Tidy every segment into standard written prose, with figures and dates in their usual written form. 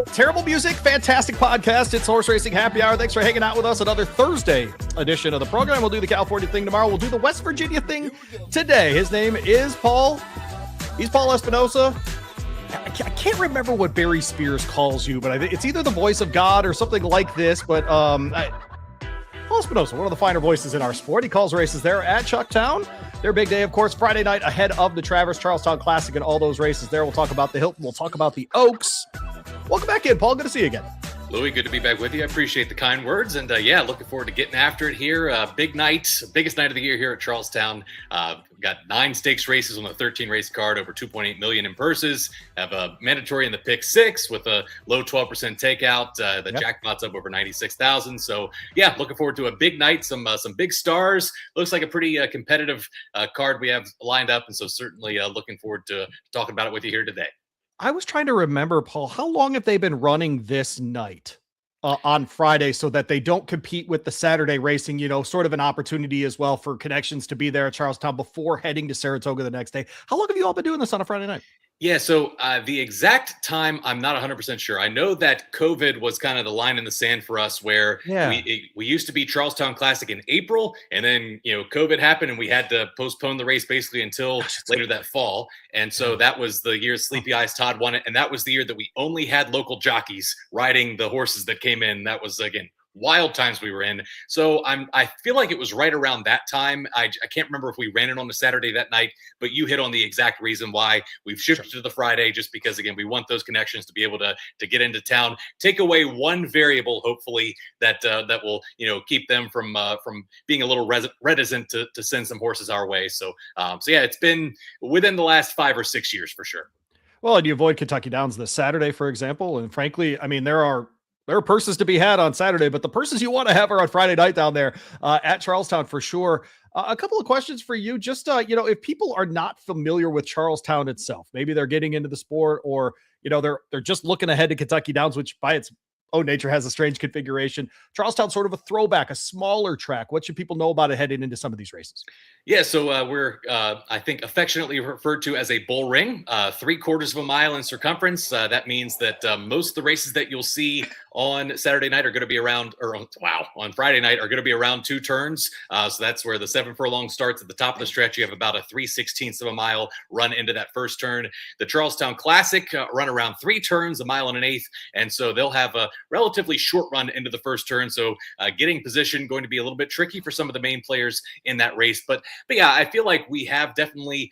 Terrible music, fantastic podcast. It's Horse Racing Happy Hour. Thanks for hanging out with us. Another Thursday edition of the program. We'll do the California thing tomorrow. We'll do the West Virginia thing today. His name is Paul. He's Paul Espinosa. I can't remember what Barry Spears calls you, but I think it's either the voice of God or something like this. But Paul Espinosa, one of the finer voices in our sport. He calls races there at Chucktown. Their big day, of course, Friday night ahead of the Traverse Charlestown Classic and all those races there. We'll talk about the Hilton. We'll talk about the Oaks. Welcome back in, Paul. Good to see you again. Louis, good to be back with you. I appreciate the kind words. And yeah, looking forward to getting after it here. Big night, biggest night of the year here at Charlestown. We've got 9 stakes races on the 13 race card, over $2.8 million in purses. Have a mandatory in the pick 6 with a low 12% takeout. The jackpot's up over 96,000. So yeah, looking forward to a big night. Some big stars. Looks like a pretty competitive card we have lined up. And so certainly looking forward to talking about it with you here today. I was trying to remember, Paul, how long have they been running this night on Friday so that they don't compete with the Saturday racing, sort of an opportunity as well for connections to be there at Charlestown before heading to Saratoga the next day? How long have you all been doing this on a Friday night? Yeah, so the exact time, I'm not 100% sure. I know that COVID was kind of the line in the sand for us where we used to be Charlestown Classic in April, and then, COVID happened and we had to postpone the race basically until later that fall. And so that was the year Sleepy Eyes Todd won it, and that was the year that we only had local jockeys riding the horses that came in. That was, again, wild times we were in. So I feel like it was right around that time. I can't remember if we ran it on the Saturday that night, but you hit on the exact reason why we've shifted to the Friday, just because, again, we want those connections to be able to get into town, take away one variable, hopefully, that will, keep them from being a little reticent to send some horses our way. So yeah, it's been within the last 5 or 6 years for sure. Well, and you avoid Kentucky Downs this Saturday, for example. And frankly, I mean, there are purses to be had on Saturday, but the purses you want to have are on Friday night down there at Charlestown for sure. A couple of questions for you. Just, if people are not familiar with Charlestown itself, maybe they're getting into the sport or, they're just looking ahead to Kentucky Downs, which by its own nature has a strange configuration. Charlestown, sort of a throwback, a smaller track. What should people know about it heading into some of these races? Yeah, so we're, I think, affectionately referred to as a bull ring, 3/4 of a mile in circumference. That means that most of the races that you'll see on Saturday night are going to be around, on Friday night are going to be around 2 turns. So that's where the 7 furlong starts at the top of the stretch. You have about a 3/16 of a mile run into that first turn. The Charlestown Classic run around 3 turns, 1 1/8. And so they'll have a relatively short run into the first turn. So getting position going to be a little bit tricky for some of the main players in that race. But yeah, I feel like we have definitely,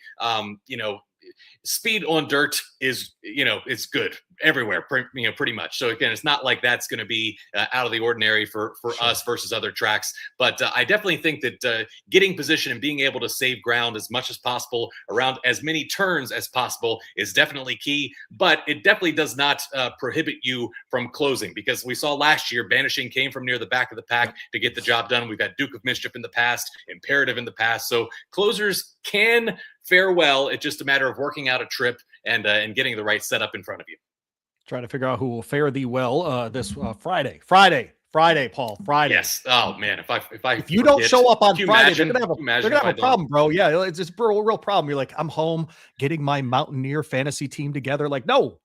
speed on dirt is, it's good everywhere, pretty much. So again, it's not like that's going to be out of the ordinary for us versus other tracks. But I definitely think that getting position and being able to save ground as much as possible around as many turns as possible is definitely key. But it definitely does not prohibit you from closing, because we saw last year Banishing came from near the back of the pack to get the job done. We've got Duke of Mischief in the past, Imperative in the past. So closers can fare well. It's just a matter of working out a trip and getting the right setup in front of you. Trying to figure out who will fare thee well this Friday, Paul. Friday. Yes. Oh man, if you don't show up on Friday, they're gonna have a problem, bro. Yeah, it's a real problem. You're like, I'm home getting my Mountaineer fantasy team together. Like, no,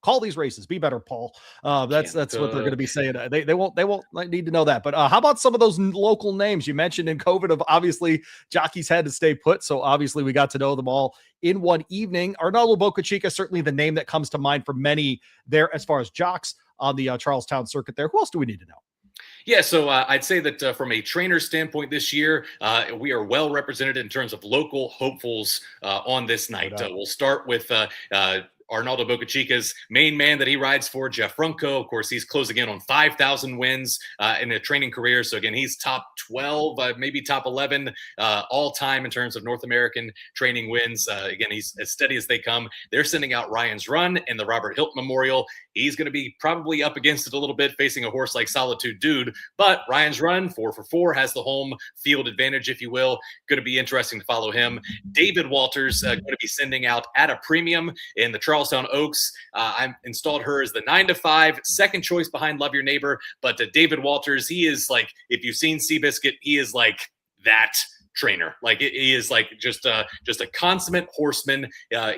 call these races. Be better, Paul. That's what they're going to be saying. They won't need to know that. But how about some of those local names you mentioned in COVID? Of obviously jockeys had to stay put, so obviously we got to know them all in one evening. Arnaldo Boca Chica, certainly the name that comes to mind for many there as far as jocks on the Charlestown circuit there. Who else do we need to know? Yeah, so I'd say that from a trainer standpoint this year, we are well represented in terms of local hopefuls on this night. We'll start with Arnaldo Boca Chica's main man that he rides for, Jeff Runco. Of course, he's closing in on 5,000 wins in a training career. So again, he's top 12, maybe top 11 all time in terms of North American training wins. Again, he's as steady as they come. They're sending out Ryan's Run in the Robert Hilton Memorial. He's going to be probably up against it a little bit, facing a horse like Solitude Dude. But Ryan's Run, 4 for 4, has the home field advantage, if you will. Going to be interesting to follow him. David Walters going to be sending out At a Premium in the Charlestown Oaks. I installed her as the 9-5, second choice behind Love Your Neighbor. But David Walters, he is like, if you've seen Seabiscuit, he is like that trainer. Like he is like just a consummate horseman.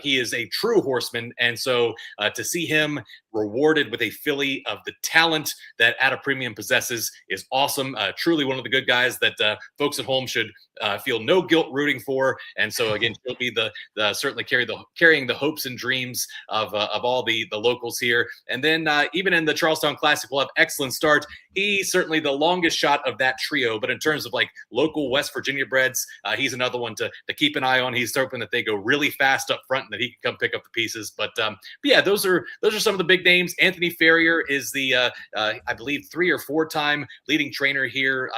He is a true horseman, and so to see him rewarded with a filly of the talent that At a Premium possesses is awesome. Truly one of the good guys that folks at home should feel no guilt rooting for. And so again, she'll be the certainly carrying the hopes and dreams of all the locals here. And then even in the Charlestown Classic, we'll have excellent start. He's certainly the longest shot of that trio, but in terms of like local West Virginia breds, he's another one to keep an eye on. He's hoping that they go really fast up front and that he can come pick up the pieces. But yeah, those are some of the big names. Anthony Ferrier is the I believe 3 or 4 time leading trainer here,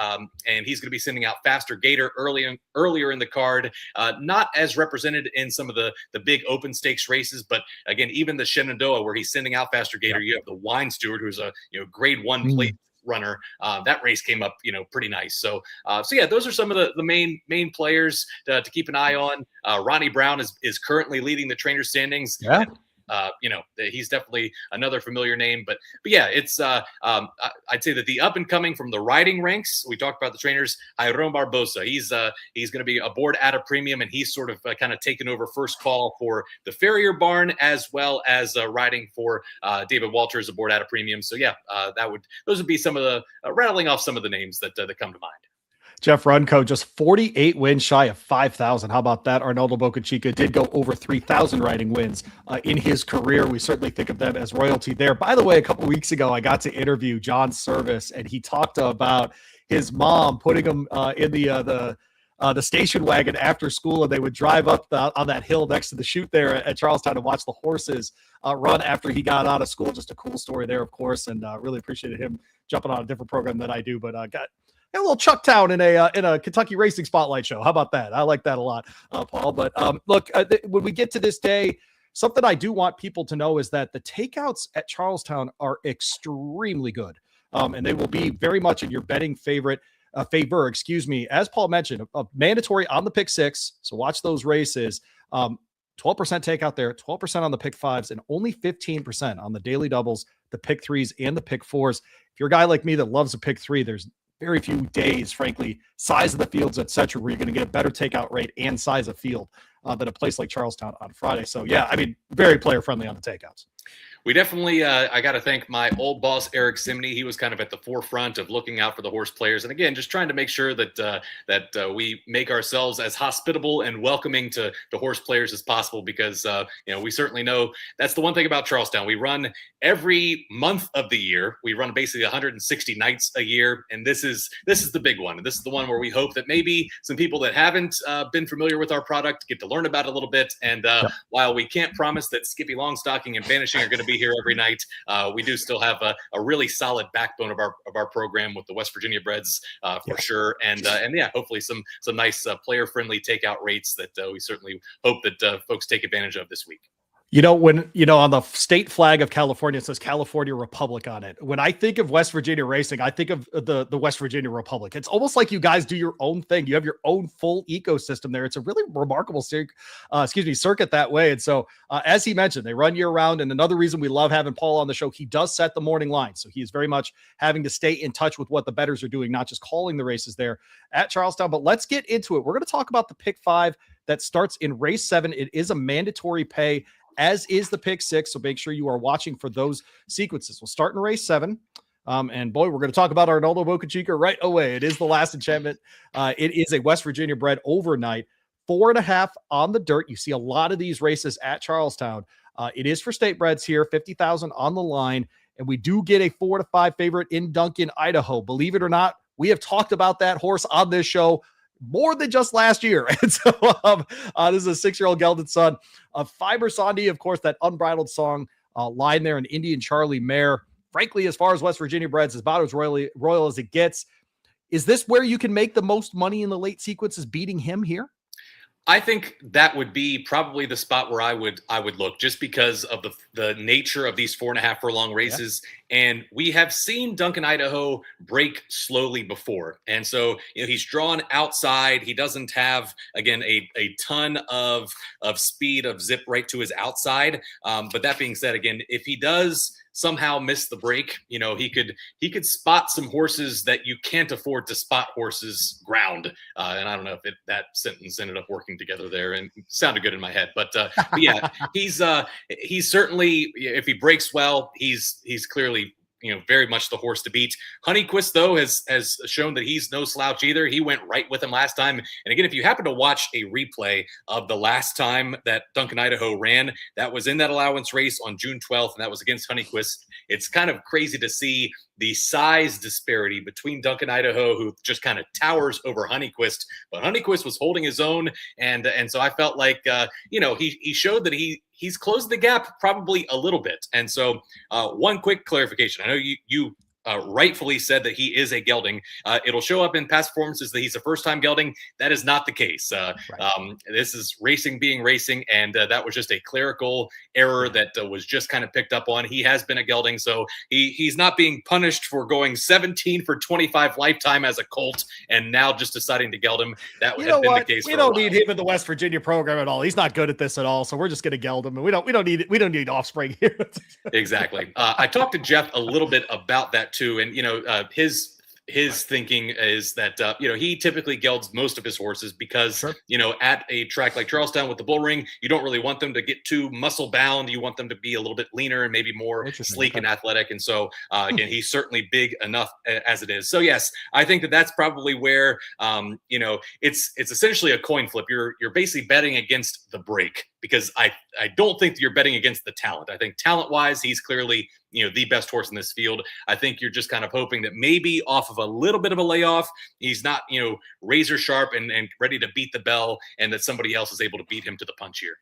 and he's going to be sending out Faster Gator earlier in the card. Not as represented in some of the big open stakes races, but again, even the Shenandoah where he's sending out Faster Gator, you have the Wine Steward, who's a grade 1 plate runner. That race came up pretty nice. So yeah, those are some of the main players to keep an eye on. Ronnie Brown is currently leading the trainer standings. Yeah. He's definitely another familiar name, but yeah, it's I'd say that the up and coming from the riding ranks, we talked about the trainers, Jairón Barbosa. He's going to be aboard At a Premium, and he's sort of kind of taken over first call for the Farrier barn, as well as riding for David Walters aboard At a Premium. So yeah, those would be some of the rattling off some of the names that come to mind. Jeff Runco, just 48 wins shy of 5,000. How about that? Arnoldo Bocachica did go over 3,000 riding wins in his career. We certainly think of them as royalty there. By the way, a couple weeks ago, I got to interview John Service, and he talked about his mom putting him in the station wagon after school, and they would drive up on that hill next to the chute there at Charlestown and watch the horses run after he got out of school. Just a cool story there, of course, and really appreciated him jumping on a different program than I do, but got a little Chucktown in a Kentucky racing spotlight show. How about that? I like that a lot, Paul. But look, when we get to this day, something I do want people to know is that the takeouts at Charlestown are extremely good, and they will be very much in your betting favor. As Paul mentioned, a mandatory on the pick 6. So watch those races. 12% takeout there, 12% on the pick 5s, and only 15% on the daily doubles, the pick 3s, and the pick 4s. If you're a guy like me that loves a pick 3, there's very few days, frankly, size of the fields, etc., where you're going to get a better takeout rate and size of field than a place like Charlestown on Friday. So yeah, I mean, very player friendly on the takeouts. We definitely, I got to thank my old boss, Eric Simney. He was kind of at the forefront of looking out for the horse players. And again, just trying to make sure that we make ourselves as hospitable and welcoming to horse players as possible, because, we certainly know that's the one thing about Charlestown. We run every month of the year. We run basically 160 nights a year. And this is the big one. And this is the one where we hope that maybe some people that haven't been familiar with our product get to learn about it a little bit. And while we can't promise that Skippy Longstocking and Vanishing are going to be here every night, we do still have a really solid backbone of our program with the West Virginia breds for sure, and yeah, hopefully some nice player friendly takeout rates that we certainly hope that folks take advantage of this week. When on the state flag of California, it says California Republic on it. When I think of West Virginia racing, I think of the West Virginia Republic. It's almost like you guys do your own thing. You have your own full ecosystem there. It's a really remarkable circuit that way. And so, as he mentioned, they run year round. And another reason we love having Paul on the show, he does set the morning line. So he is very much having to stay in touch with what the bettors are doing, not just calling the races there at Charlestown. But let's get into it. We're going to talk about the pick 5 that starts in race 7. It is a mandatory pay, as is the pick 6. So make sure you are watching for those sequences. We'll start in race 7. And boy, we're going to talk about Arnoldo Bocachica right away. It is the last enchantment. It is a West Virginia bred overnight, 4.5 on the dirt. You see a lot of these races at Charlestown. It is for state breds here, 50,000 on the line. And we do get a 4-5 favorite in Duncan, Idaho. Believe it or not, we have talked about that horse on this show more than just last year. And so this is a 6-year-old gelded son of Fiber Sandy, of course, that Unbridled Song line there, an Indian Charlie mare. Frankly, as far as West Virginia breds, is about as royal as it gets. Is this where you can make the most money in the late sequences, beating him here? I think that would be probably the spot where I would look, just because of the nature of these 4.5 furlong races. Yeah. And we have seen Duncan, Idaho break slowly before. And so, he's drawn outside. He doesn't have, again, a ton of speed, of zip right to his outside. But that being said, again, if he does somehow miss the break, he could spot some horses that you can't afford to spot horses ground. And I don't know if that sentence ended up working together there and sounded good in my head, but yeah, he's certainly, if he breaks well, he's clearly very much the horse to beat. Honeyquist, though, has shown that he's no slouch either. He went right with him last time. And again, if you happen to watch a replay of the last time that Duncan Idaho ran, that was in that allowance race on June 12th, and that was against Honeyquist. It's kind of crazy to see the size disparity between Duncan Idaho, who just kind of towers over Honeyquist, but Honeyquist was holding his own, and so I felt like he showed that he's closed the gap probably a little bit. And so one quick clarification: I know you rightfully said that he is a gelding. It'll show up in past performances that he's a first-time gelding. That is not the case. Right. This is racing being racing, and that was just a clerical error that was just kind of picked up on. He has been a gelding, so he's not being punished for going 17 for 25 lifetime as a colt and now just deciding to geld him. That would have been the case. We don't need him in the West Virginia program at all. He's not good at this at all, so we're just going to geld him, and we don't need offspring here. Exactly. I talked to Jeff a little bit about that too, and his thinking is that he typically gelds most of his horses because sure. At a track like Charlestown with the bull ring, you don't really want them to get too muscle bound. You want them to be a little bit leaner and maybe more sleek and athletic. And so again, he's certainly big enough as it is. So yes, I think that's probably where it's essentially a coin flip. You're basically betting against the break, because I don't think you're betting against the talent. I think talent-wise, he's clearly the best horse in this field. I think you're just kind of hoping that maybe off of a little bit of a layoff, he's not razor sharp and ready to beat the bell, and that somebody else is able to beat him to the punch here.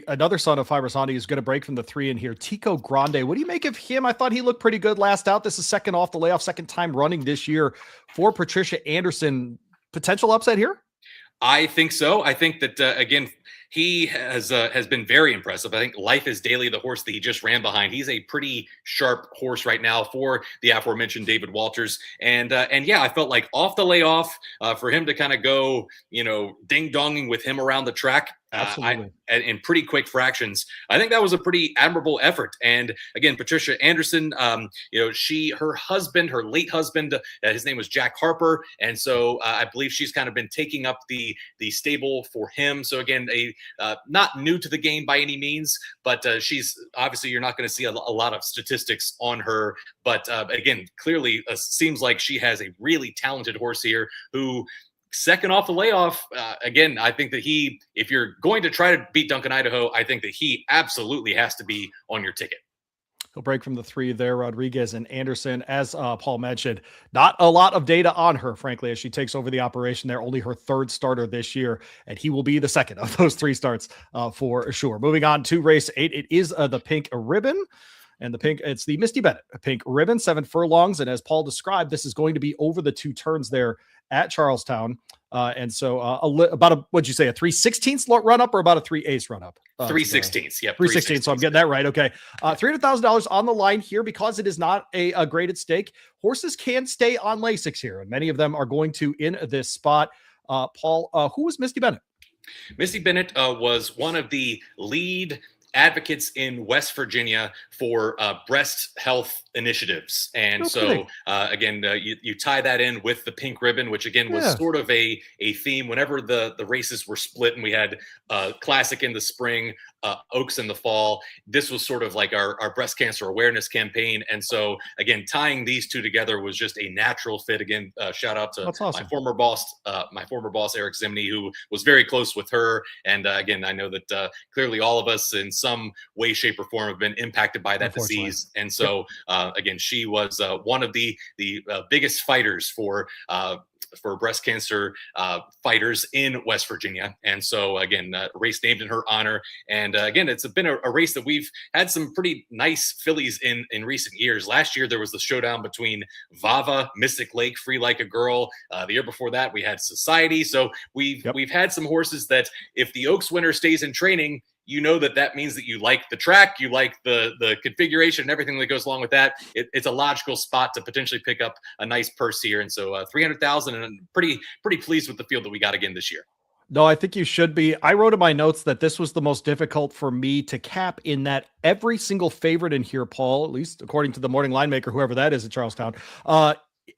Another son of Fibrosani is going to break from the 3 in here. Tico Grande. What do you make of him? I thought he looked pretty good last out. This is second off the layoff, second time running this year for Patricia Anderson. Potential upset here? I think so. I think that, again, he has been very impressive. I think Life is Daily, the horse that he just ran behind, he's a pretty sharp horse right now for the aforementioned David Walters. And yeah, I felt like off the layoff, for him to kind of go, ding-donging with him around the track, absolutely, in pretty quick fractions. I think that was a pretty admirable effort. And again, Patricia Anderson, her husband, her late husband, his name was Jack Harper, and so I believe she's kind of been taking up the stable for him. So again, not new to the game by any means, but she's obviously, you're not going to see a lot of statistics on her. But again, clearly seems like she has a really talented horse here who, second off the layoff, again, I think that if you're going to try to beat Duncan Idaho, I think that he absolutely has to be on your ticket. He'll break from the 3 there. Rodriguez and Anderson, as Paul mentioned, not a lot of data on her, frankly, as she takes over the operation there. Only her 3rd starter this year, and he will be the 2nd of those 3 starts for sure. Moving on to race 8, it is the pink ribbon. And it's the Misty Bennett pink ribbon, 7 furlongs. And as Paul described, this is going to be over the 2 turns there at Charlestown. And so about what'd you say, a 3/16 run up or about a 3/8 run up? 3/16. Yep. 3/16. So I'm getting that right. Okay. $300,000 on the line here because it is not a graded stake. Horses can stay on Lasix here, and many of them are going to in this spot. Paul, who was Misty Bennett? Misty Bennett was one of the lead advocates in West Virginia for breast health initiatives. And again, you tie that in with the pink ribbon, which again was sort of a theme whenever the races were split, and we had Classic in the spring, Oaks in the fall. This was sort of like our breast cancer awareness campaign. And so again, tying these two together was just a natural fit. Again, shout out to my former boss, Eric Zimney, who was very close with her. And again, I know that clearly all of us in some way, shape, or form have been impacted by that disease. And so again, she was one of the biggest fighters for breast cancer fighters in West Virginia. And so again, race named in her honor. And again, it's been a race that we've had some pretty nice fillies in recent years. Last year, there was the showdown between Vava, Mystic Lake, Free Like a Girl. The year before that, we had Society. So we've had some horses that if the Oaks winner stays in training, that means that you like the track, you like the configuration and everything that goes along with that. It's a logical spot to potentially pick up a nice purse here. And so 300,000, and pretty pleased with the field that we got again this year. No, I think you should be. I wrote in my notes that this was the most difficult for me to cap in that every single favorite in here, Paul, at least according to the morning line maker, whoever that is at Charlestown,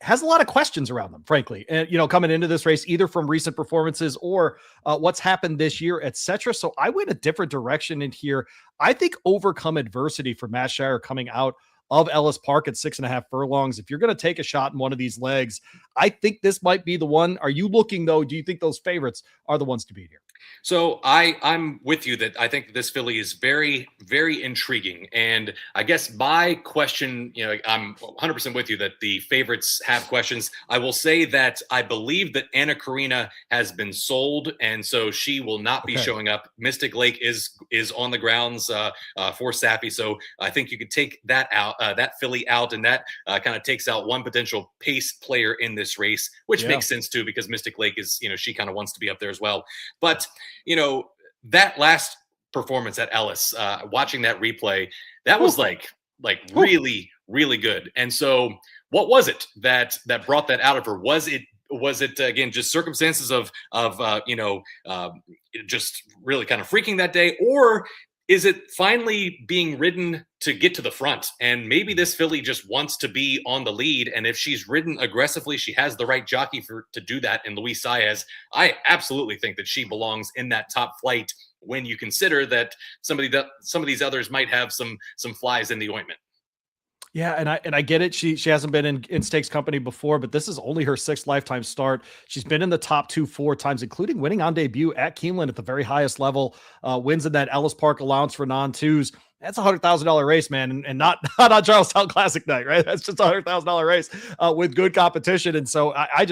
has a lot of questions around them, frankly. And, coming into this race, either from recent performances or what's happened this year, etc. So I went a different direction in here. I think overcome adversity for Matt Shire coming out of Ellis Park at 6.5 furlongs. If you're going to take a shot in one of these legs, I think this might be the one. Are you looking, though? Do you think those favorites are the ones to beat here? So I'm with you that I think that this filly is very, very intriguing. And I guess my question, I'm 100% with you that the favorites have questions. I will say that I believe that Anna Karina has been sold, and so she will not be showing up. Mystic Lake is on the grounds for Safi. So I think you could take that out, that filly out, and that kind of takes out one potential pace player in this race, which makes sense too, because Mystic Lake is, she kind of wants to be up there as well. But that last performance at Ellis, watching that replay, that was like really, really good. And so what was it that brought that out of her? Was it again just circumstances of just really kind of freaking that day, or is it finally being ridden to get to the front? And maybe this filly just wants to be on the lead. And if she's ridden aggressively, she has the right jockey to do that in Luis Saez. I absolutely think that she belongs in that top flight when you consider that some of these others might have some flies in the ointment. Yeah, and I get it. She hasn't been in stakes company before, but this is only her 6th lifetime start. She's been in the top 2 4 times, including winning on debut at Keeneland at the very highest level. Wins in that Ellis Park allowance for non-twos. That's $100,000 race, man, and not on Charlestown Classic night, right? That's just $100,000 race with good competition. And so I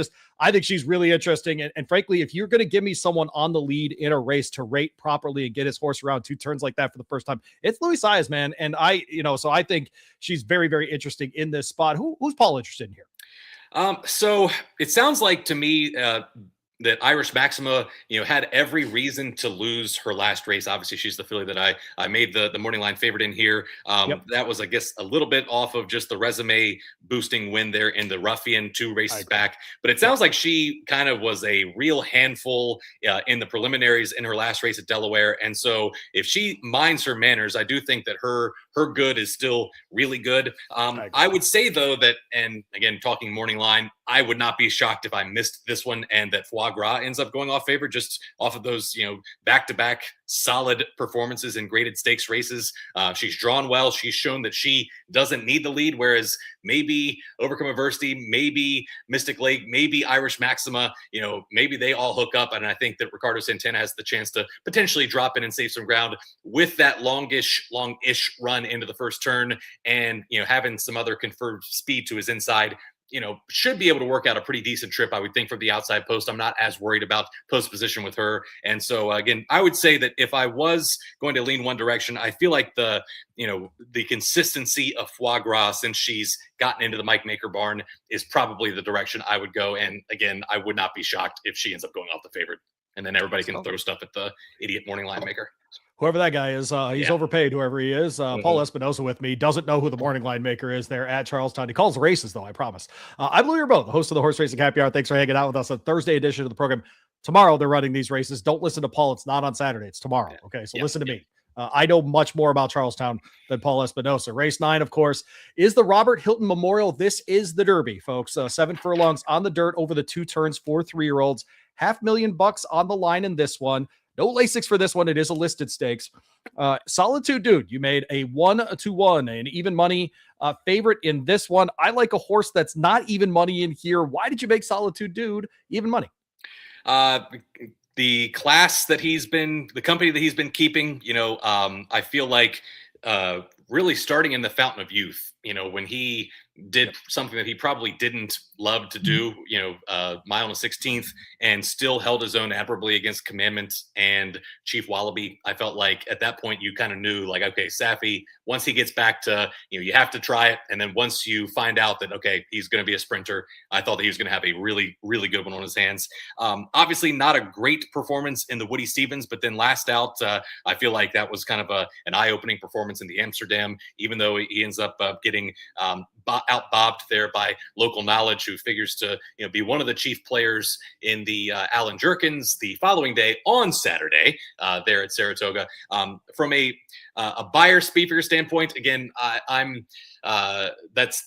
think she's really interesting. And frankly, if you're going to give me someone on the lead in a race to rate properly and get his horse around 2 turns like that for the first time, it's Luis Saez, man. And so I think she's very, very interesting in this spot. Who's Paul interested in here? So it sounds like to me, that Irish Maxima, had every reason to lose her last race. Obviously, she's the filly that I made the morning line favorite in here. That was, I guess, a little bit off of just the resume boosting win there in the Ruffian 2 races back. But it sounds like she kind of was a real handful in the preliminaries in her last race at Delaware. And so if she minds her manners, I do think that her good is still really good. I would say, though, that, and again, talking morning line, I would not be shocked if I missed this one and that Foie Gras ends up going off favor just off of those, back-to-back solid performances in graded stakes races. She's drawn well. She's shown that she doesn't need the lead, whereas maybe Overcome Adversity, maybe Mystic Lake, maybe Irish Maxima, maybe they all hook up. And I think that Ricardo Santana has the chance to potentially drop in and save some ground with that longish run into the first turn and, having some other confirmed speed to his inside. Should be able to work out a pretty decent trip, I would think, from the outside post. I'm not as worried about post position with her. And so, again, I would say that if I was going to lean one direction, I feel like the consistency of Foie Gras since she's gotten into the Mike Maker barn is probably the direction I would go. And again, I would not be shocked if she ends up going off the favorite. And then everybody can throw stuff at the idiot morning line maker. Whoever that guy is, he's overpaid, whoever he is. Paul Espinosa with me doesn't know who the morning line maker is there at Charlestown. He calls races, though, I promise. I'm Louis Boat, the host of the Horse Racing Happy Hour. Thanks for hanging out with us on Thursday edition of the program. Tomorrow, they're running these races. Don't listen to Paul. It's not on Saturday. It's tomorrow. Okay, so listen to me. I know much more about Charlestown than Paul Espinosa. Race 9, of course, is the Robert Hilton Memorial. This is the Derby, folks. 7 furlongs on the dirt over the 2 turns for 3-year-olds. $500,000 on the line in this one. No Lasix for this one. It is a listed stakes. Solitude Dude, you made a 1-1, an even money favorite in this one. I like a horse that's not even money in here. Why did you make Solitude Dude even money? The class that the company that he's been keeping, I feel like really starting in the Fountain of Youth, when he did something that he probably didn't love to do, mile and a 16th, and still held his own admirably against Commandment and Chief Wallaby. I felt like at that point you kind of knew, like, okay, Safi, once he gets back to, you have to try it. And then once you find out that, okay, he's going to be a sprinter, I thought that he was going to have a really, really good one on his hands. Obviously not a great performance in the Woody Stevens, but then last out, I feel like that was kind of an eye-opening performance in the Amsterdam. Sam, even though he ends up getting out-bobbed there by local knowledge, who figures to be one of the chief players in the Alan Jerkins the following day on Saturday there at Saratoga. From a buyer speed figure standpoint, again, I'm that's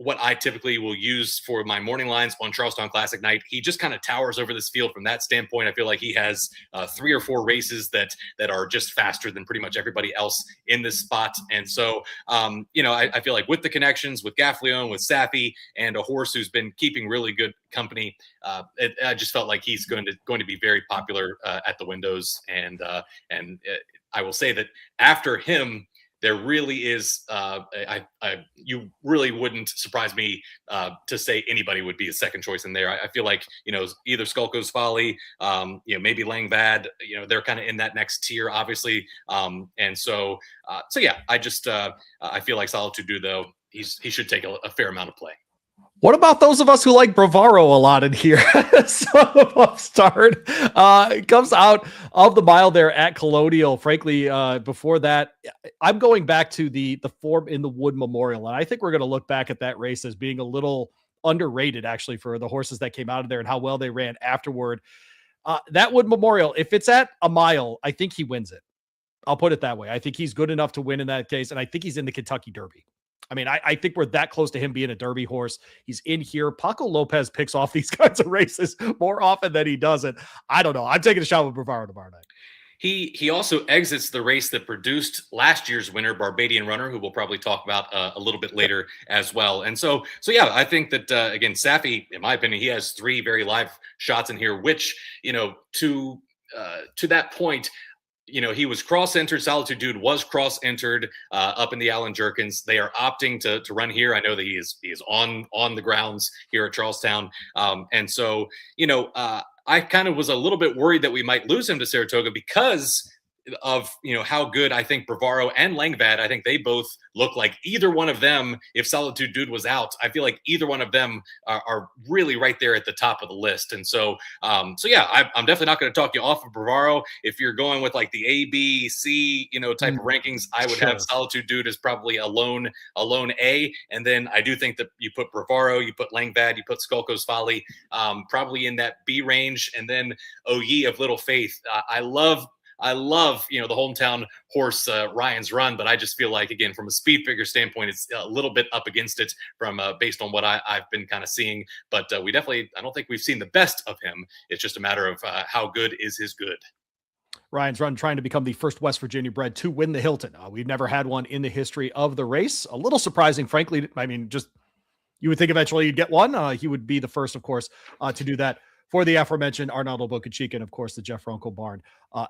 what I typically will use for my morning lines on Charlestown Classic night. He just kind of towers over this field from that standpoint. I feel like he has 3 or 4 races that are just faster than pretty much everybody else in this spot. And so, I feel like with the connections with Gaffleon, with Safi, and a horse who's been keeping really good company, I just felt like he's going to be very popular at the windows. And I will say that after him, there really is, you really wouldn't surprise me to say anybody would be a second choice in there. I feel like, either Skulko's Folly, maybe Langbad, they're kind of in that next tier, obviously. And so yeah, I feel like Solitude Dude, though, he should take a fair amount of play. What about those of us who like Bravaro a lot in here? Son of Upstart comes out of the mile there at Colonial. Frankly, before that, I'm going back to the form in the Wood Memorial, and I think we're going to look back at that race as being a little underrated, actually, for the horses that came out of there and how well they ran afterward. That Wood Memorial, if it's at a mile, I think he wins it. I'll put it that way. I think he's good enough to win in that case, and I think he's in the Kentucky Derby. I mean, I think we're that close to him being a Derby horse. He's in here. Paco Lopez picks off these kinds of races more often than he doesn't. I don't know. I'm taking a shot with Bravaro tomorrow night. He also exits the race that produced last year's winner, Barbadian Runner, who we'll probably talk about a little bit later as well. And so yeah, I think that, again, Safi, in my opinion, he has 3 very live shots in here, which, to that point, he was cross-entered. Solitude Dude was cross-entered up in the Alan Jerkins. They are opting to run here. I know that he is on the grounds here at Charlestown. And so, I kind of was a little bit worried that we might lose him to Saratoga because of how good I think Bravaro and Langvad, I think they both look like either one of them. If Solitude Dude was out, I feel like either one of them are really right there at the top of the list. And so yeah, I'm definitely not going to talk you off of Bravaro. If you're going with like the A, B, C, type of rankings, I would have Solitude Dude as probably a lone A. And then I do think that you put Bravaro, you put Langvad, you put Skulko's Folly, probably in that B range. And then Oh Ye of Little Faith. I love the hometown horse Ryan's Run, but I just feel like, again, from a speed figure standpoint, it's a little bit up against it from based on what I've been kind of seeing. But I don't think we've seen the best of him. It's just a matter of how good is his good. Ryan's Run trying to become the first West Virginia bred to win the Hilton. We've never had one in the history of the race. A little surprising, frankly. I mean, just you would think eventually you'd get one. He would be the first, of course, to do that for the aforementioned Arnaldo Boca Chica and, of course, the Jeff Runkle barn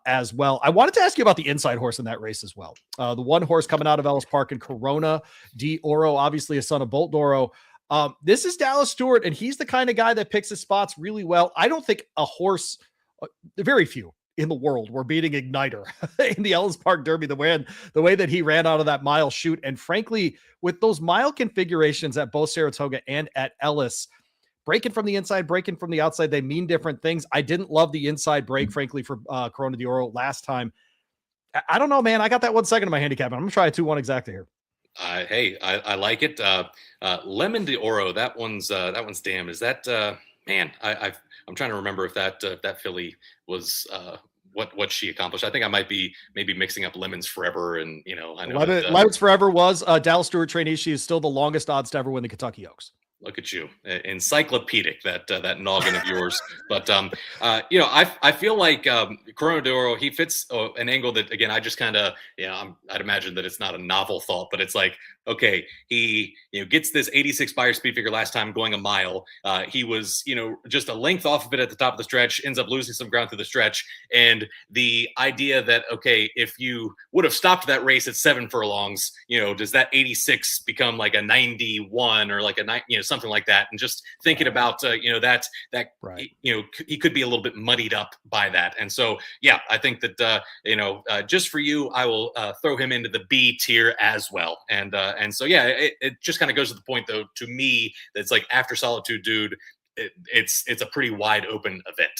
as well. I wanted to ask you about the inside horse in that race as well. The one horse coming out of Ellis Park in Corona, D. Oro, obviously a son of Bolt Doro. This is Dallas Stewart, and he's the kind of guy that picks his spots really well. I don't think a horse, very few in the world, were beating Igniter in the Ellis Park Derby the way that he ran out of that mile chute. And frankly, with those mile configurations at both Saratoga and at Ellis, breaking from the inside, breaking from the outside, they mean different things. I didn't love the inside break, frankly, for Corona de Oro last time. I don't know, man. I got that 1 second in my handicap, and I'm going to try a 2-1 exacta here. Hey, I like it. Lemon de Oro, that one's damn. Is that man? I'm trying to remember if that filly was what she accomplished. I think I might be maybe mixing up Lemons Forever, and I know Lemons Forever was Dallas Stewart trainee. She is still the longest odds to ever win the Kentucky Oaks. Look at you, encyclopedic, that noggin of yours. But I feel like Corona de Oro, he fits an angle that, again, I just kind of I'd imagine that it's not a novel thought, but it's like, okay, he gets this 86 buyer speed figure last time going a mile. He was just a length off of it at the top of the stretch, ends up losing some ground through the stretch, and the idea that, okay, if you would have stopped that race at 7 furlongs, does that 86 become like a 91 or like a 9, something like that? And just thinking about that right. He could be a little bit muddied up by that. And so yeah, I think that just for you, I will throw him into the B tier as well. And so yeah, it just kind of goes to the point, though, to me, that's like after Solitude Dude, it's a pretty wide open event.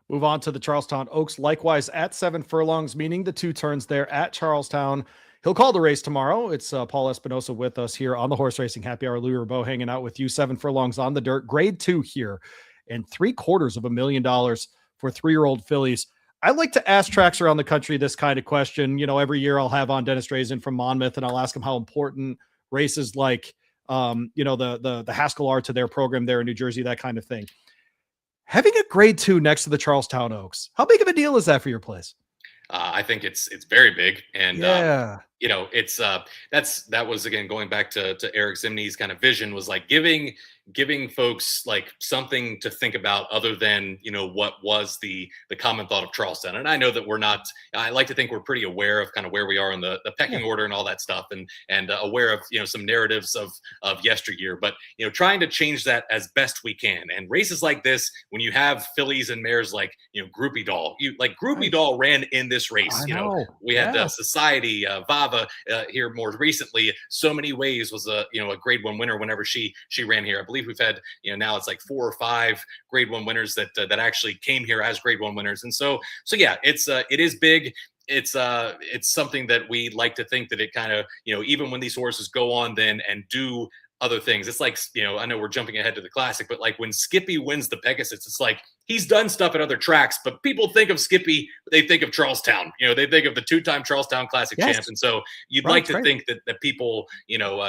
Move on to the Charlestown Oaks, likewise at 7 furlongs, meaning the 2 turns there at Charlestown. He'll call the race tomorrow. It's Paul Espinosa with us here on the Horse Racing Happy Hour. Louis Rabeau hanging out with you. 7 furlongs on the dirt. Grade 2 here, and $750,000 for 3-year-old fillies. I like to ask tracks around the country this kind of question. You know, every year I'll have on Dennis Drazen from Monmouth, and I'll ask him how important races like, the Haskell are to their program there in New Jersey, that kind of thing. Having a grade 2 next to the Charlestown Oaks, how big of a deal is that for your place? I think it's very big, and yeah. It's that was, again, going back to Eric Zimney's kind of vision, was like giving folks like something to think about other than, what was the common thought of Charlestown. And I know that I like to think we're pretty aware of kind of where we are in the pecking order and all that stuff, and aware of, some narratives of yesteryear, but, trying to change that as best we can. And races like this, when you have fillies and mares like, Groupie Doll, Groupie Doll ran in this race. We had Society, Vava here more recently. So Many Ways was a grade 1 winner whenever she ran here. I believe we've had, now it's like 4 or 5 grade 1 winners that actually came here as grade 1 winners. And so yeah, it is big. It's something that we like to think that it kind of, even when these horses go on then and do other things, it's like, I know we're jumping ahead to the classic, but like when Skippy wins the Pegasus, it's like he's done stuff at other tracks, but people think of Skippy, they think of Charlestown, they think of the 2-time Charlestown Classic champ. And so you'd like to think that people,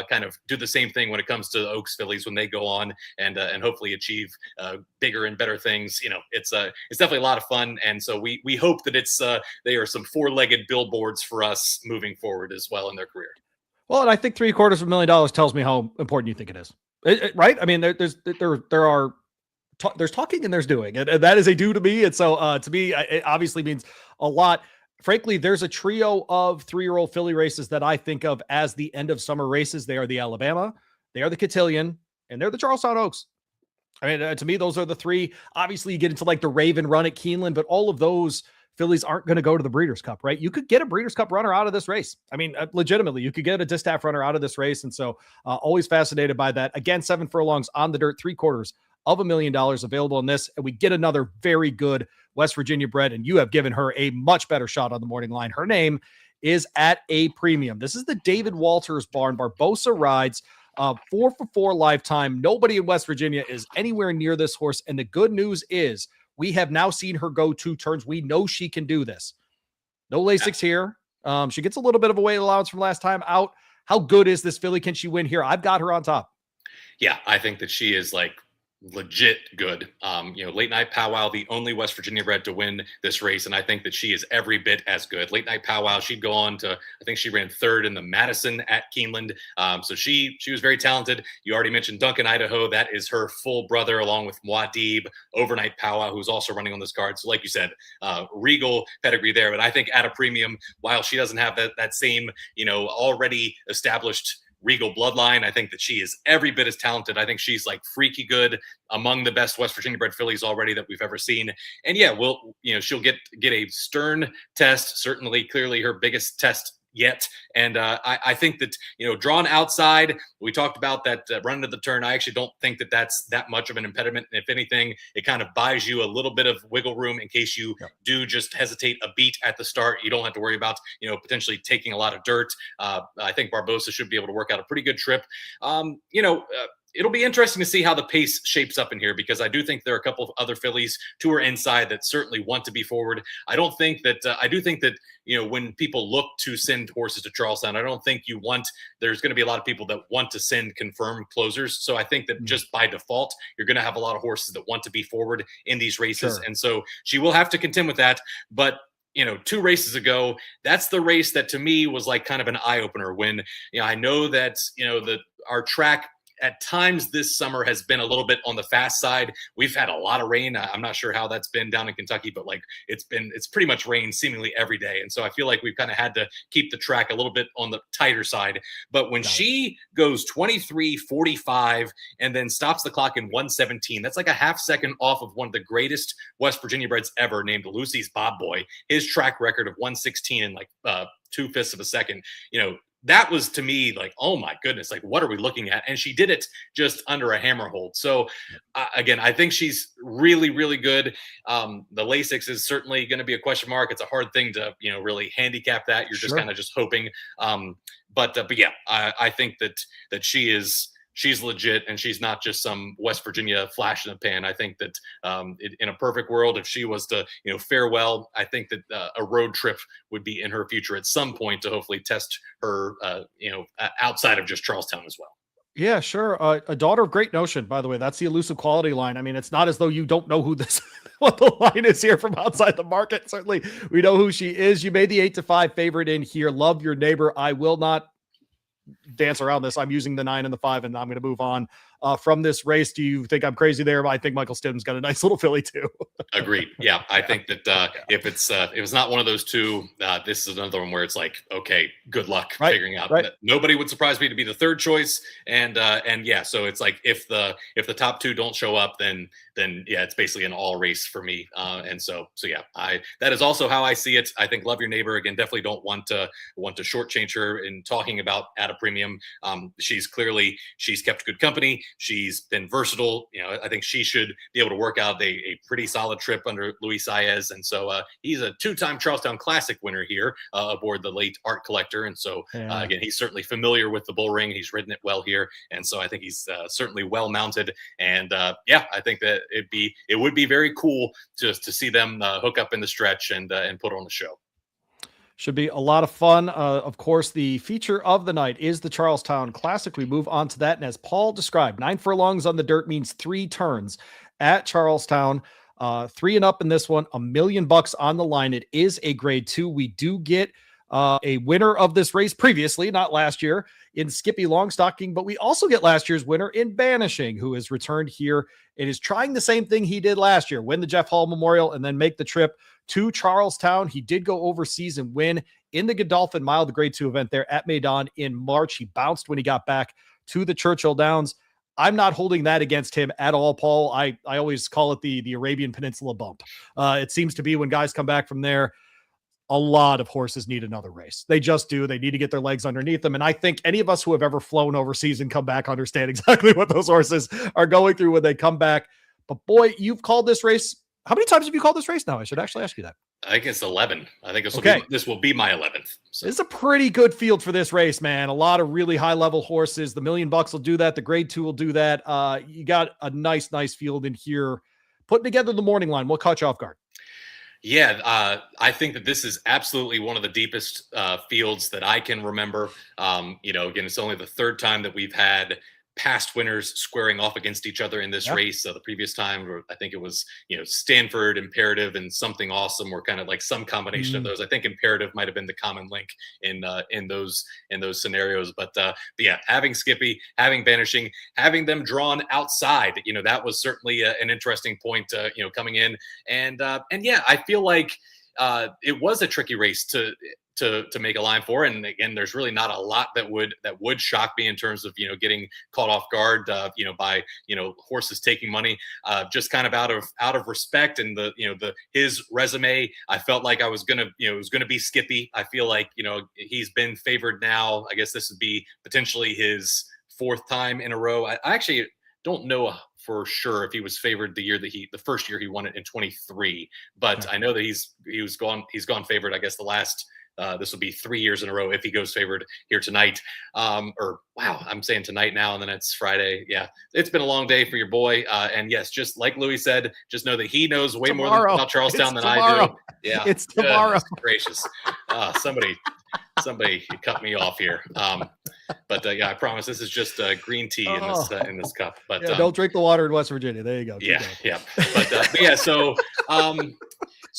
kind of do the same thing when it comes to the Oaks fillies when they go on and hopefully achieve bigger and better things. It's definitely a lot of fun. And so we hope that they are some 4-legged billboards for us moving forward as well in their career. Well, and I think $750,000 tells me how important you think it is, right? I mean, there's talking and there's doing, and that is a do to me. And so to me, it obviously means a lot. Frankly, there's a trio of 3-year-old filly races that I think of as the end of summer races. They are the Alabama, they are the Cotillion, and they're the Charlestown Oaks. I mean, to me, those are the 3. Obviously, you get into like the Raven Run at Keeneland, but all of those fillies aren't going to go to the Breeders' Cup, right? You could get a Breeders' Cup runner out of this race. I mean, legitimately, you could get a distaff runner out of this race. And so always fascinated by that. Again, 7 furlongs on the dirt, $750,000 available in this. And we get another very good West Virginia bred. And you have given her a much better shot on the morning line. Her name is At a Premium. This is the David Walters barn. Barbosa rides. 4 for 4 lifetime. Nobody in West Virginia is anywhere near this horse. And the good news is, we have now seen her go 2 turns. We know she can do this. No Lasix here. She gets a little bit of a weight allowance from last time out. How good is this filly? Can she win here? I've got her on top. Yeah, I think that she is like legit good. Late Night Powwow, the only West Virginia bred to win this race, and I think that she is every bit as good. Late Night Powwow, she'd go on to, I think she ran 3rd in the Madison at Keeneland. So she was very talented. You already mentioned Duncan, Idaho. That is her full brother, along with Muad'Dib, Overnight Powwow, who's also running on this card. So like you said, regal pedigree there. But I think At a Premium, while she doesn't have that same, already established regal bloodline, I think that she is every bit as talented. I think she's like freaky good, among the best West Virginia bred fillies already that we've ever seen. And yeah, she'll get a stern test, certainly clearly her biggest test yet. And I think that, drawn outside, we talked about that run to the turn. I actually don't think that that's that much of an impediment. And if anything, it kind of buys you a little bit of wiggle room in case you do just hesitate a beat at the start. You don't have to worry about, potentially taking a lot of dirt. I think Barbosa should be able to work out a pretty good trip. It'll be interesting to see how the pace shapes up in here, because I do think there are a couple of other fillies who are inside that certainly want to be forward. I do think that, when people look to send horses to Charlestown, I don't think there's going to be a lot of people that want to send confirmed closers. So I think that just by default, you're going to have a lot of horses that want to be forward in these races. Sure. And so she will have to contend with that. But 2 races ago, that's the race that to me was like kind of an eye opener when, I know that, our track at times this summer has been a little bit on the fast side. We've had a lot of rain. I'm not sure how that's been down in Kentucky, but like it's pretty much rain seemingly every day. And so I feel like we've kind of had to keep the track a little bit on the tighter side. But when she goes 23:45 and then stops the clock in 1:17, that's like a half second off of one of the greatest West Virginia breds ever, named Lucy's Bob Boy. His track record of 1:16 in like 2/5 of a second, that was to me like, oh my goodness, like what are we looking at? And she did it just under a hammer hold. So again, I think she's really, really good. The Lasix is certainly going to be a question mark. It's a hard thing to, really handicap that. You're just kind of just hoping. But yeah, I think that she's legit, and she's not just some West Virginia flash in the pan. I think that in a perfect world, if she was to fare well, I think that a road trip would be in her future at some point to hopefully test her outside of just Charlestown as well. Yeah, sure. A daughter of great notion, by the way. That's the elusive quality line. I mean, it's not as though you don't know who this, what the line is here from outside the market. Certainly, we know who she is. You made the 8-5 favorite in here. Love your neighbor. I will not dance around this. I'm using the 9 and the 5, and I'm going to move on from this race. Do you think I'm crazy there? I think Michael Stidham's got a nice little filly too. Agreed. Yeah, I think that if it's not one of those two, this is another one where it's like, okay, good luck figuring out. That nobody would surprise me to be the third choice, and yeah, so it's like if the top two don't show up, then yeah, it's basically an all race for me. And so yeah, that is also how I see it. I think Love Your Neighbor, again, definitely don't want to shortchange her in talking about at a premium. She's kept good company. She's been versatile. I think she should be able to work out a pretty solid trip under Luis Saez. And so he's a 2-time Charlestown Classic winner here aboard the late Art Collector. And so again, he's certainly familiar with the bull ring. He's ridden it well here. And so I think he's certainly well mounted. And yeah, I think that it would be very cool to see them hook up in the stretch and put on the show. Should be a lot of fun. Of course, the feature of the night is the Charlestown Classic. We move on to that. And as Paul described, 9 furlongs on the dirt means 3 turns at Charlestown. 3 and up in this one, $1 million on the line. It is a grade 2. We do get a winner of this race previously, not last year, in Skippy Longstocking, but we also get last year's winner in Banishing, who has returned here and is trying the same thing he did last year, win the Jeff Hall Memorial and then make the trip to Charlestown. He did go overseas and win in the Godolphin Mile, the grade 2 event there at Maidan in March. He bounced when he got back to the Churchill Downs. I'm not holding that against him at all, Paul. I always call it the Arabian Peninsula bump. It seems to be when guys come back from there, a lot of horses need another race. They just do. They need to get their legs underneath them. And I think any of us who have ever flown overseas and come back understand exactly what those horses are going through when they come back. But boy, you've called this race. How many times have you called this race now? I should actually ask you that. I think it's 11. I think this will be my 11th. So. It's a pretty good field for this race, man. A lot of really high level horses. The $1 million will do that. The grade 2 will do that. You got a nice field in here. Putting together the morning line, what caught you off guard? Yeah, I think that this is absolutely one of the deepest fields that I can remember. Again, it's only the 3rd time that we've had past winners squaring off against each other in this race. So the previous time, I think it was, Stanford, Imperative, and Something Awesome were kind of like some combination of those. I think Imperative might have been the common link in those scenarios. But yeah, having Skippy, having Banishing, having them drawn outside, that was certainly an interesting point, coming in. And yeah, I feel like it was a tricky race to make a line for. And again, there's really not a lot that would shock me in terms of, getting caught off guard, by, horses taking money, just kind of out of respect. And his resume, I felt like it was going to be Skippy. I feel like, he's been favored now. I guess this would be potentially his 4th time in a row. I actually don't know for sure if he was favored the first year he won it in 23, but I know that he's gone favored, I guess, the last, this will be 3 years in a row if he goes favored here tonight. Or wow, I'm saying tonight now, and then it's Friday. Yeah, it's been a long day for your boy. And yes, just like Louis said, just know that he knows way more about Charlestown than I do. Yeah, it's tomorrow. Gracious, somebody cut me off here. But yeah, I promise this is just green tea in this cup. But don't drink the water in West Virginia. There you go. Yeah. But yeah, so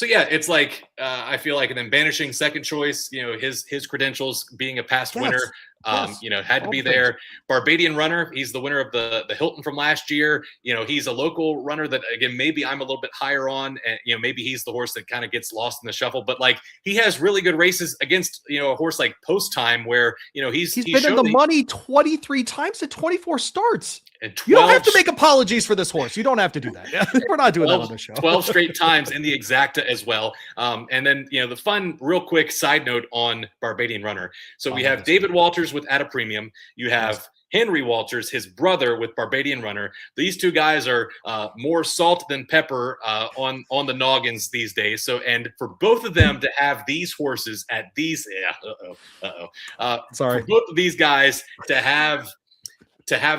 yeah, it's like I feel like, and then Banishing second choice, his credentials being a past winner, Yes. Had to be there. Barbadian Runner, he's the winner of the Hilton from last year. He's a local runner that, again, maybe I'm a little bit higher on, and maybe he's the horse that kind of gets lost in the shuffle. But like, he has really good races against a horse like Post Time, where he's been in the money 23 times at 24 starts. And 12, you don't have to make apologies for this horse. You don't have to do that. We're not doing 12, that on the show. 12 straight times in the exacta as well. And then, the fun, real quick side note on Barbadian Runner. So we have David Walters with At a Premium. You have Henry Walters, his brother, with Barbadian Runner. These two guys are more salt than pepper on the noggins these days. So, and for both of them to have these horses at these, sorry, for both of these guys to have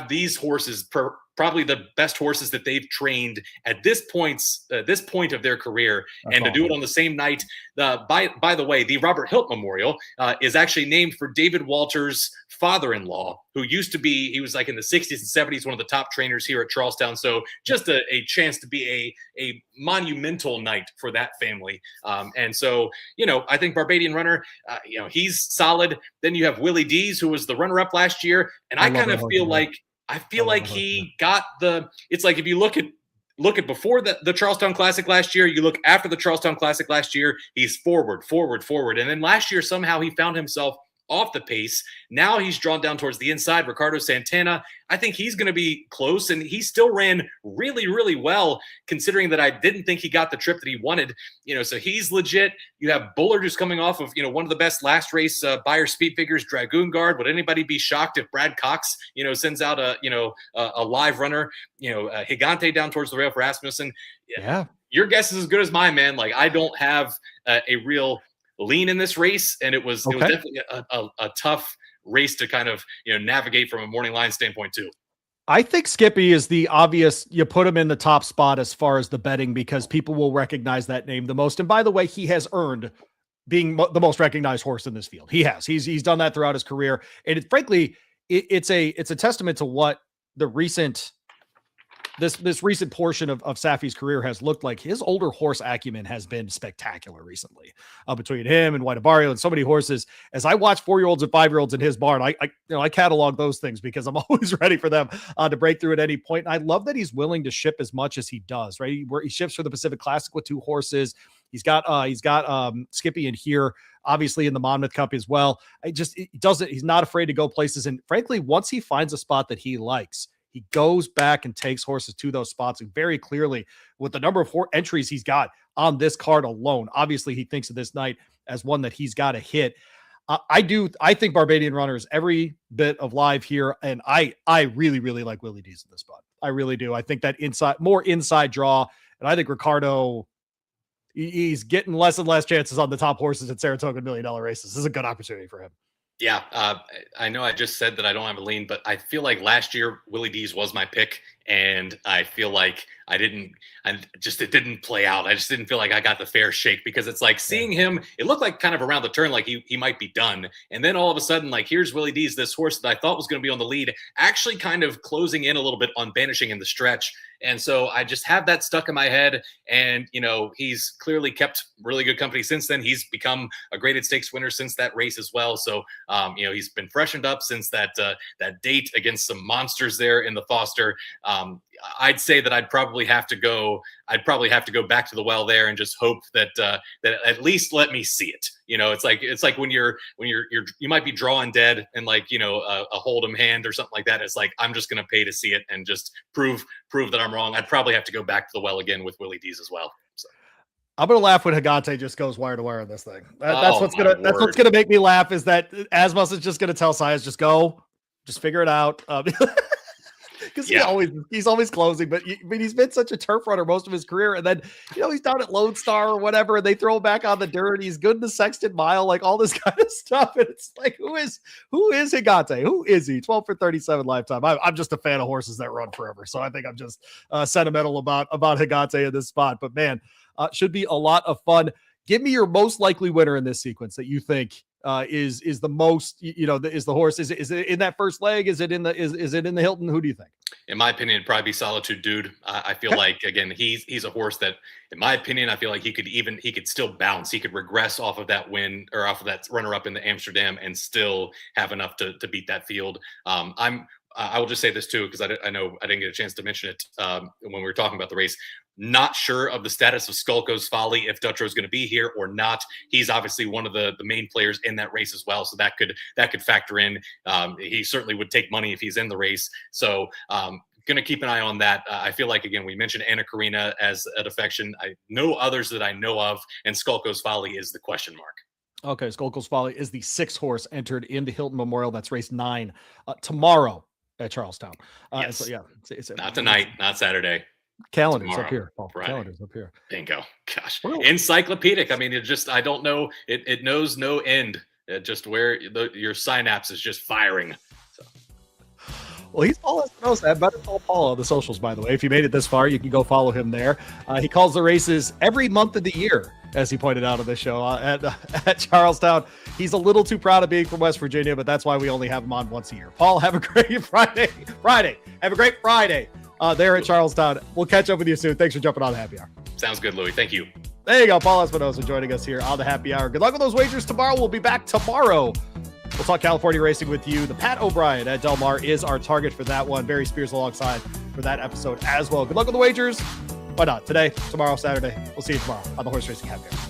these horses, probably the best horses that they've trained at this point of their career, and to do it on the same night. By the way, the Robert Hilt Memorial is actually named for David Walters' father-in-law, who used to be, he was like in the 60s and 70s, one of the top trainers here at Charlestown. So just a chance to be a monumental night for that family. And so, I think Barbadian Runner, he's solid. Then you have Willie Dees, who was the runner-up last year. And I kind of feel like, he got it's like, if you look at before the Charlestown Classic last year, you look after the Charlestown Classic last year, he's forward. And then last year, somehow he found himself off the pace. Now he's drawn down towards the inside. Ricardo Santana, I think he's going to be close, and he still ran really, really well, considering that I didn't think he got the trip that he wanted. So he's legit. You have Bullard, who's coming off of one of the best last race Beyer speed figures, Dragoon Guard. Would anybody be shocked if Brad Cox sends out a live runner? Gigante down towards the rail for Asmussen. Yeah, your guess is as good as mine, man. Like, I don't have a real lean in this race, and it was definitely a tough race to kind of navigate from a morning line standpoint too. I think Skippy is the obvious, you put him in the top spot as far as the betting, because people will recognize that name the most. And by the way, he has earned being the most recognized horse in this field. He has. He's done that throughout his career, and frankly, it's a testament to what the recent this recent portion of Safi's career has looked like. His older horse acumen has been spectacular recently, between him and White Barrio and so many horses. As I watch 4-year-olds and 5-year-olds in his barn, I catalog those things because I'm always ready for them to break through at any point. And I love that he's willing to ship as much as he does, right? He ships for the Pacific Classic with 2 horses. He's got Skippy in here, obviously in the Monmouth Cup as well. He's not afraid to go places. And frankly, once he finds a spot that he likes, he goes back and takes horses to those spots. And very clearly, with the number of entries he's got on this card alone, obviously he thinks of this night as one that he's got to hit. I think Barbadian Runner is every bit of live here. And I really, really like Willie Dees in this spot. I really do. I think that more inside draw. And I think Ricardo, he's getting less and less chances on the top horses at Saratoga $1 million races. This is a good opportunity for him. Yeah, I know I just said that I don't have a lean, but I feel like last year Willie Dees was my pick, and I feel like it didn't play out. I just didn't feel like I got the fair shake, because it's like seeing him, it looked like kind of around the turn, like he might be done. And then all of a sudden, like, here's Willie Dees, this horse that I thought was going to be on the lead, actually kind of closing in a little bit on Banishing in the stretch. And so I just have that stuck in my head. And, he's clearly kept really good company since then. He's become a graded stakes winner since that race as well. So, he's been freshened up since that date against some monsters there in the Foster. I'd say that I'd probably have to go back to the well there and just hope that at least let me see it. It's like when you might be drawing dead and a hold'em hand or something like that. It's like, I'm just going to pay to see it and just prove that I'm wrong. I'd probably have to go back to the well again with Willie Dees as well. So. I'm going to laugh when Higante just goes wire to wire on this thing. That's what's going to make me laugh, is that Asmus is just going to tell Sias, just figure it out. Because he's always closing, but he's been such a turf runner most of his career. And then, he's down at Lone Star or whatever, and they throw him back on the dirt. He's good in the Sexton Mile, like all this kind of stuff. And it's like, who is Higante? Who is he? 12 for 37 lifetime. I'm just a fan of horses that run forever. So I think I'm just sentimental about Higante in this spot. But man, should be a lot of fun. Give me your most likely winner in this sequence that you think is the most, is the horse? Is it in that first leg? Is it in the Hilton? Who do you think? In my opinion, it'd probably be Solitude Dude. I feel like, again, he's a horse that, in my opinion, I feel like he could still bounce. He could regress off of that win or off of that runner-up in the Amsterdam and still have enough to beat that field. I will just say this too, because I know I didn't get a chance to mention it when we were talking about the race. Not sure of the status of Skulko's Folly, if Dutro is going to be here or not. He's obviously one of the main players in that race as well, so that could factor in. He certainly would take money if he's in the race. So going to keep an eye on that. I feel like, again, we mentioned Anna Karina as a defection. No others that I know of, and Skulko's Folly is the question mark. Okay, Skulko's Folly is the 6th horse entered in the Hilton Memorial. That's race 9 tomorrow at Charlestown. Yes. So yeah, not tonight, not Saturday. Calendars tomorrow. Up here, Paul. Friday. Calendars up here. Bingo. Gosh, Well, encyclopedic. I mean, I don't know. It knows no end. Just where your synapse is just firing. So. Well, he's Paul Espinosa. Better call Paul on the socials, by the way. If you made it this far, you can go follow him there. He calls the races every month of the year, as he pointed out on this show at Charlestown. He's a little too proud of being from West Virginia, but that's why we only have him on once a year. Paul, have a great Friday. Have a great Friday there at Charlestown. We'll catch up with you soon. Thanks for jumping on the Happy Hour. Sounds good, Louis. Thank you. There you go. Paul Espinosa joining us here on the Happy Hour. Good luck with those wagers tomorrow. We'll be back tomorrow. We'll talk California racing with you. The Pat O'Brien at Del Mar is our target for that one. Barry Spears alongside for that episode as well. Good luck with the wagers. Why not? Today, tomorrow, Saturday. We'll see you tomorrow on the Horse Racing Happy Hour.